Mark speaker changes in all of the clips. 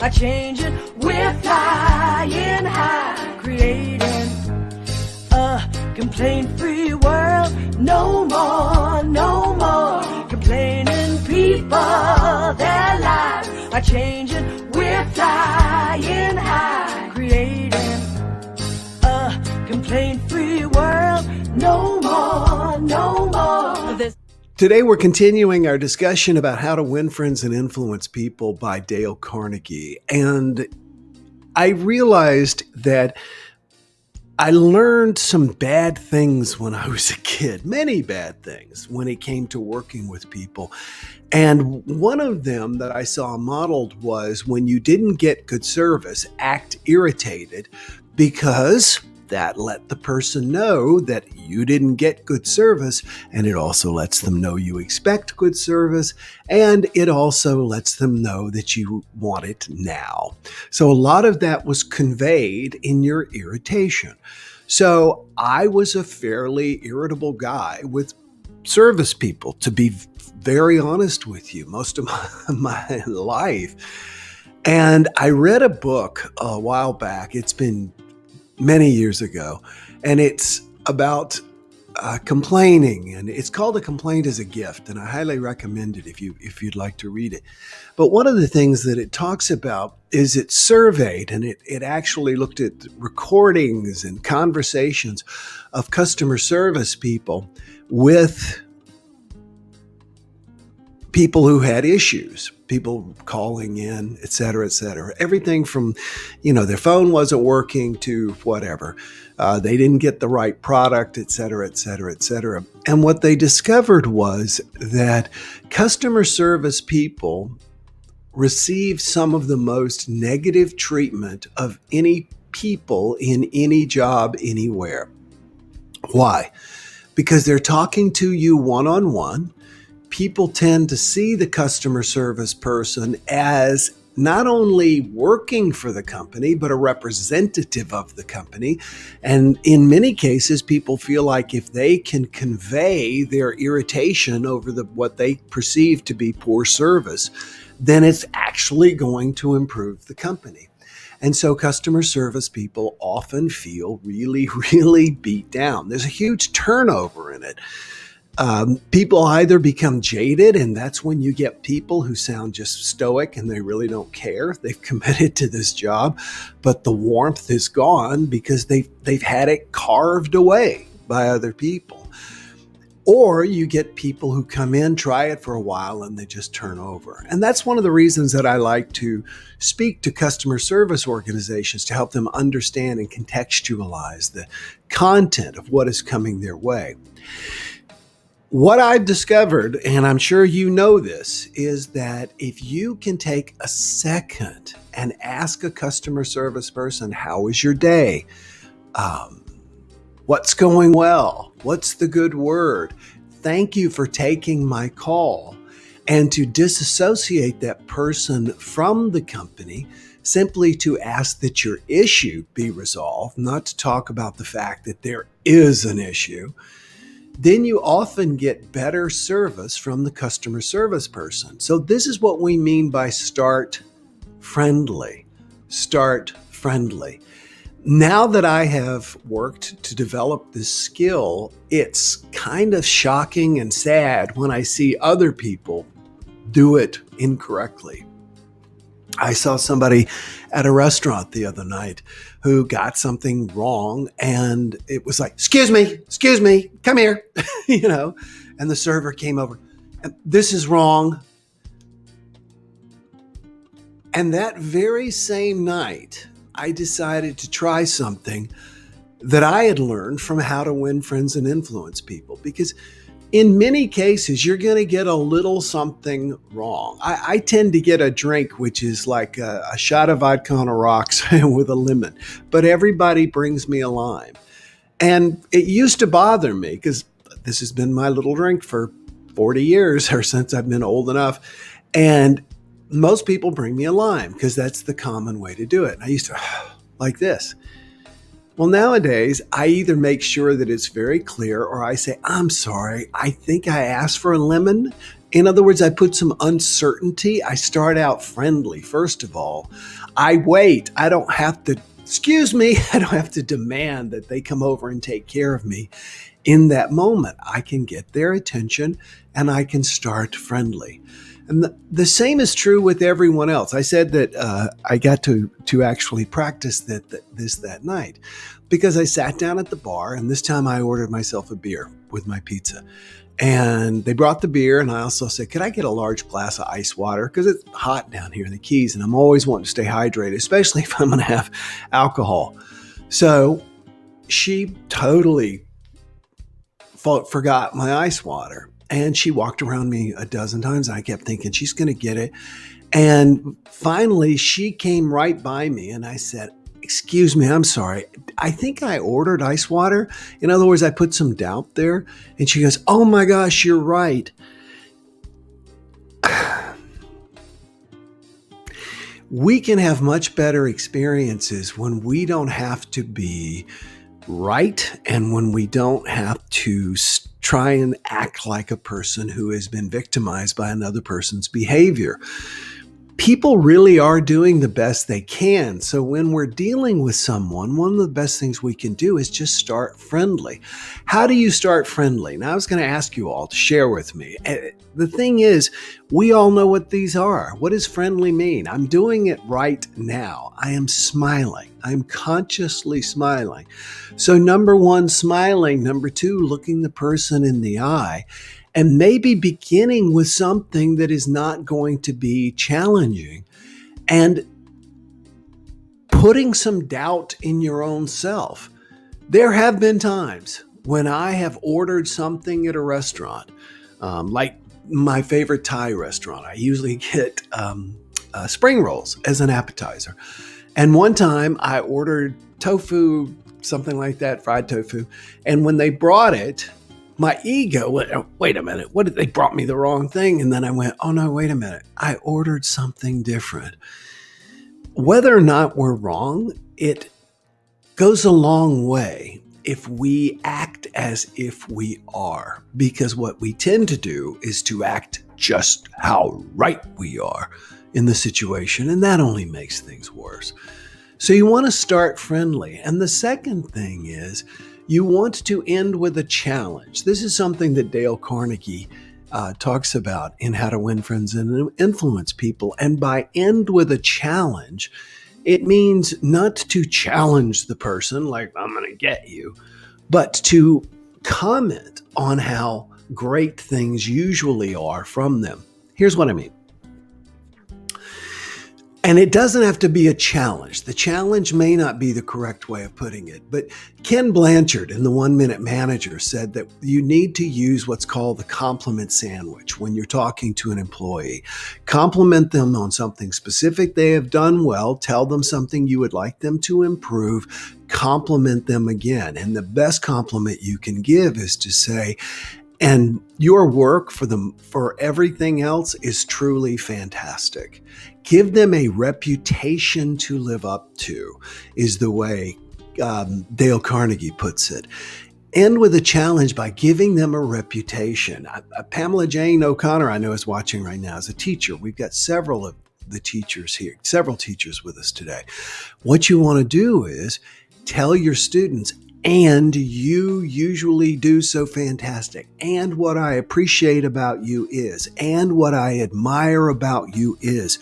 Speaker 1: are changing. We're flying high, creating a complaint-free world. No more, no more complaining people. Their lives are changing. We're flying high, creating a complaint-free world. No more, no more.
Speaker 2: Today we're continuing our discussion about how to win friends and influence people by Dale Carnegie. And I realized that I learned some bad things when I was a kid, many bad things when it came to working with people. And one of them that I saw modeled was when you didn't get good service, act irritated, because that let the person know that you didn't get good service, and it also lets them know you expect good service, and it also lets them know that you want it now. So a lot of that was conveyed in your irritation. So I was a fairly irritable guy with service people, to be very honest with you, most of my life. And I read a book a while back. It's been many years ago, and it's about complaining, and it's called A Complaint is a Gift, and I highly recommend it if you'd like to read it. But one of the things that it talks about is it surveyed, and it actually looked at recordings and conversations of customer service people with people who had issues, people calling in, et cetera, et cetera. Everything from, their phone wasn't working to whatever. They didn't get the right product, et cetera, et cetera, et cetera. And what they discovered was that customer service people receive some of the most negative treatment of any people in any job anywhere. Why? Because they're talking to you one-on-one. People tend to see the customer service person as not only working for the company, but a representative of the company. And in many cases, people feel like if they can convey their irritation over what they perceive to be poor service, then it's actually going to improve the company. And so customer service people often feel really, really beat down. There's a huge turnover in it. People either become jaded, and that's when you get people who sound just stoic and they really don't care. They've committed to this job, but the warmth is gone because they've had it carved away by other people. Or you get people who come in, try it for a while, and they just turn over. And that's one of the reasons that I like to speak to customer service organizations, to help them understand and contextualize the content of what is coming their way. What I've discovered, and I'm sure you know this, is that if you can take a second and ask a customer service person, how was your day? What's going well? What's the good word? Thank you for taking my call. And to disassociate that person from the company, simply to ask that your issue be resolved, not to talk about the fact that there is an issue, then you often get better service from the customer service person. So this is what we mean by start friendly. Start friendly. Now that I have worked to develop this skill, it's kind of shocking and sad when I see other people do it incorrectly. I saw somebody at a restaurant the other night who got something wrong, and it was like, excuse me, come here, and the server came over, and this is wrong. And that very same night, I decided to try something that I had learned from How to Win Friends and Influence People, because in many cases, you're going to get a little something wrong. I tend to get a drink, which is like a shot of vodka on the rocks with a lemon, but everybody brings me a lime. And it used to bother me because this has been my little drink for 40 years or since I've been old enough. And most people bring me a lime because that's the common way to do it. And I used to like this. Well, nowadays, I either make sure that it's very clear or I say, I'm sorry, I think I asked for a lemon. In other words, I put some uncertainty. I start out friendly. First of all, I wait. I don't have to, excuse me, I don't have to demand that they come over and take care of me. In that moment, I can get their attention and I can start friendly. And the same is true with everyone else. I said that I got to actually practice that night because I sat down at the bar, and this time I ordered myself a beer with my pizza. And they brought the beer, and I also said, could I get a large glass of ice water? Because it's hot down here in the Keys, and I'm always wanting to stay hydrated, especially if I'm going to have alcohol. So she totally forgot my ice water. And she walked around me a dozen times. And I kept thinking, she's going to get it. And finally, she came right by me and I said, excuse me, I'm sorry. I think I ordered ice water. In other words, I put some doubt there. And she goes, oh my gosh, you're right. We can have much better experiences when we don't have to be right and when we don't have to try and act like a person who has been victimized by another person's behavior. People really are doing the best they can. So when we're dealing with someone, one of the best things we can do is just start friendly. How do you start friendly? Now, I was going to ask you all to share with me. The thing is, we all know what these are. What does friendly mean? I'm doing it right now. I am smiling. I'm consciously smiling. So number one, smiling. Number two, looking the person in the eye. And maybe beginning with something that is not going to be challenging and putting some doubt in your own self. There have been times when I have ordered something at a restaurant, like my favorite Thai restaurant. I usually get spring rolls as an appetizer. And one time I ordered tofu, something like that, fried tofu. And when they brought it, my ego went, oh, wait a minute, what did they brought me the wrong thing? And then I went, oh no, wait a minute. I ordered something different. Whether or not we're wrong, it goes a long way if we act as if we are, because what we tend to do is to act just how right we are in the situation, and that only makes things worse. So you want to start friendly. And the second thing is, you want to end with a challenge. This is something that Dale Carnegie talks about in How to Win Friends and Influence People. And by end with a challenge, it means not to challenge the person like, I'm going to get you, but to comment on how great things usually are from them. Here's what I mean. And it doesn't have to be a challenge. The challenge may not be the correct way of putting it, but Ken Blanchard in the 1 Minute Manager said that you need to use what's called the compliment sandwich when you're talking to an employee. Compliment them on something specific they have done well, tell them something you would like them to improve, compliment them again. And the best compliment you can give is to say, and your work for everything else is truly fantastic. Give them a reputation to live up to, is the way Dale Carnegie puts it. End with a challenge by giving them a reputation. Pamela Jane O'Connor, I know, is watching right now as a teacher. We've got several of the teachers here, several teachers with us today. What you want to do is tell your students, and you usually do so fantastic. And what I appreciate about you is, and what I admire about you is.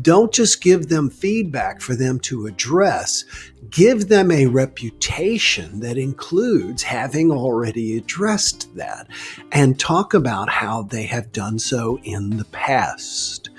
Speaker 2: Don't just give them feedback for them to address. Give them a reputation that includes having already addressed that, and talk about how they have done so in the past.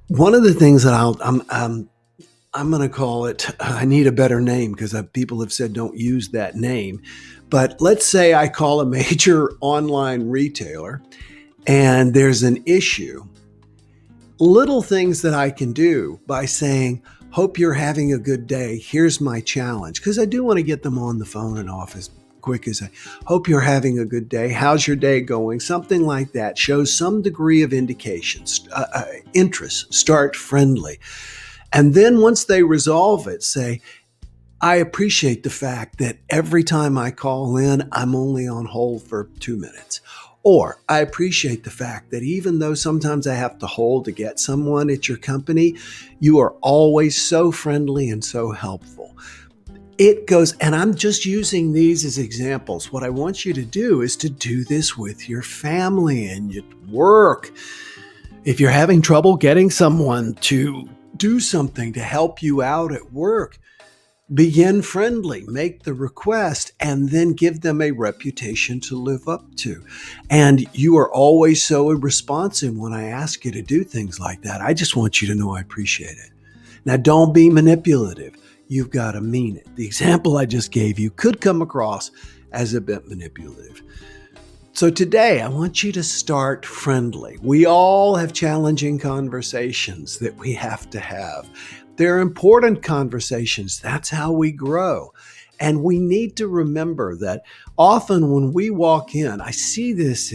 Speaker 2: One of the things that I'm going to call it, I need a better name because people have said don't use that name. But let's say I call a major online retailer and there's an issue. Little things that I can do by saying, hope you're having a good day. Here's my challenge. Because I do want to get them on the phone and off as quick as I hope you're having a good day. How's your day going? Something like that shows some degree of indication, interest, start friendly. And then once they resolve it, say, I appreciate the fact that every time I call in, I'm only on hold for 2 minutes. Or I appreciate the fact that even though sometimes I have to hold to get someone at your company, you are always so friendly and so helpful. It goes, and I'm just using these as examples. What I want you to do is to do this with your family and your work. If you're having trouble getting someone to do something to help you out at work, begin friendly, make the request, and then give them a reputation to live up to. And you are always so responsive when I ask you to do things like that. I just want you to know I appreciate it. Now, don't be manipulative. You've got to mean it. The example I just gave you could come across as a bit manipulative. So today, I want you to start friendly. We all have challenging conversations that we have to have. They're important conversations. That's how we grow. And we need to remember that often when we walk in, I see this,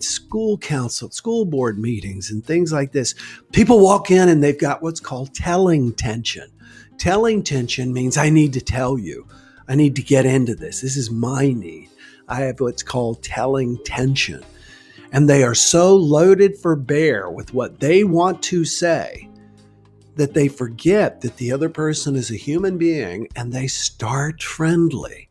Speaker 2: school council, school board meetings and things like this. People walk in and they've got what's called telling tension. Telling tension means I need to tell you. I need to get into this. This is my need. I have what's called telling tension. And they are so loaded for bear with what they want to say that they forget that the other person is a human being, and they start friendly.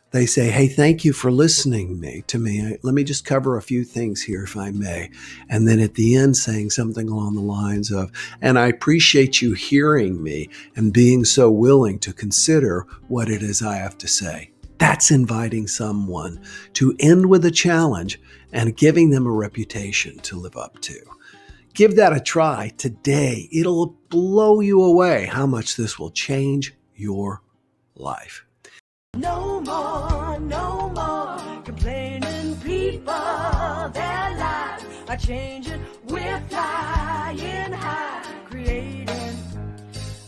Speaker 2: They say, hey, thank you for listening to me. Let me just cover a few things here, if I may. And then at the end, saying something along the lines of, and I appreciate you hearing me and being so willing to consider what it is I have to say. That's inviting someone to end with a challenge and giving them a reputation to live up to. Give that a try today. It'll blow you away how much this will change your life.
Speaker 1: No more complaining people. Their lives are changing. We're flying high, creating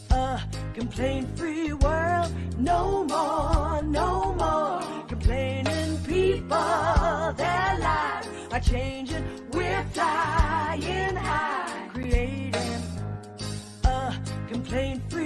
Speaker 1: a complaint-free world. No more complaining people. Their lives are changing. We're flying high, creating a complaint-free